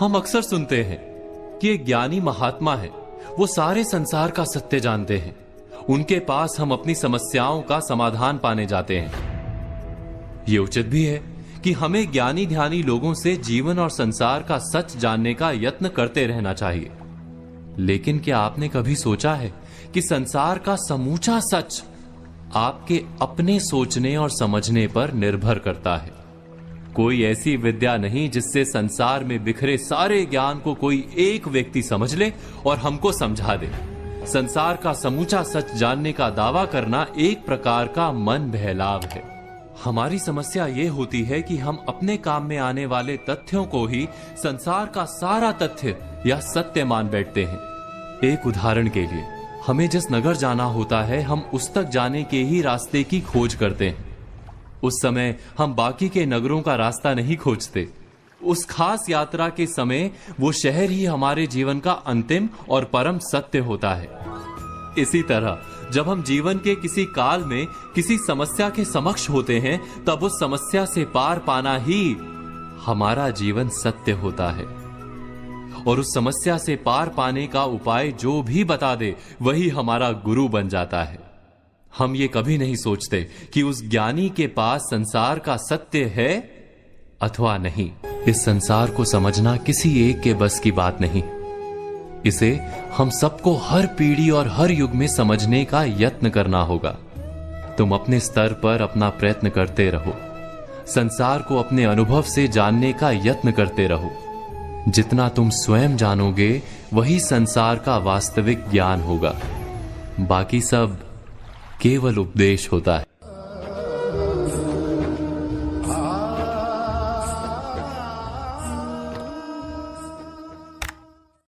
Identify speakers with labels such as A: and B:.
A: हम अक्सर सुनते हैं कि एक ज्ञानी महात्मा है, वो सारे संसार का सत्य जानते हैं, उनके पास हम अपनी समस्याओं का समाधान पाने जाते हैं। ये उचित भी है कि हमें ज्ञानी ध्यानी लोगों से जीवन और संसार का सच जानने का यत्न करते रहना चाहिए। लेकिन क्या आपने कभी सोचा है कि संसार का समूचा सच आपके अपने सोचने और समझने पर निर्भर करता है। कोई ऐसी विद्या नहीं जिससे संसार में बिखरे सारे ज्ञान को कोई एक व्यक्ति समझ ले और हमको समझा दे। संसार का समूचा सच जानने का दावा करना एक प्रकार का मन बहलाव है। हमारी समस्या यह होती है कि हम अपने काम में आने वाले तथ्यों को ही संसार का सारा तथ्य या सत्य मान बैठते हैं। एक उदाहरण के लिए, हमें जिस नगर जाना होता है, हम उस तक जाने के ही रास्ते की खोज करते हैं। उस समय हम बाकी के नगरों का रास्ता नहीं खोजते। उस खास यात्रा के समय वो शहर ही हमारे जीवन का अंतिम और परम सत्य होता है। इसी तरह जब हम जीवन के किसी काल में किसी समस्या के समक्ष होते हैं, तब उस समस्या से पार पाना ही हमारा जीवन सत्य होता है। और उस समस्या से पार पाने का उपाय जो भी बता दे, वही हमारा गुरु बन जाता है। हम ये कभी नहीं सोचते कि उस ज्ञानी के पास संसार का सत्य है अथवा नहीं। इस संसार को समझना किसी एक के बस की बात नहीं। इसे हम सबको हर पीढ़ी और हर युग में समझने का यत्न करना होगा। तुम अपने स्तर पर अपना प्रयत्न करते रहो। संसार को अपने अनुभव से जानने का यत्न करते रहो। जितना तुम स्वयं जानोगे, वही संसार का वास्तविक ज्ञान होगा। बाकी सब केवल उपदेश होता है।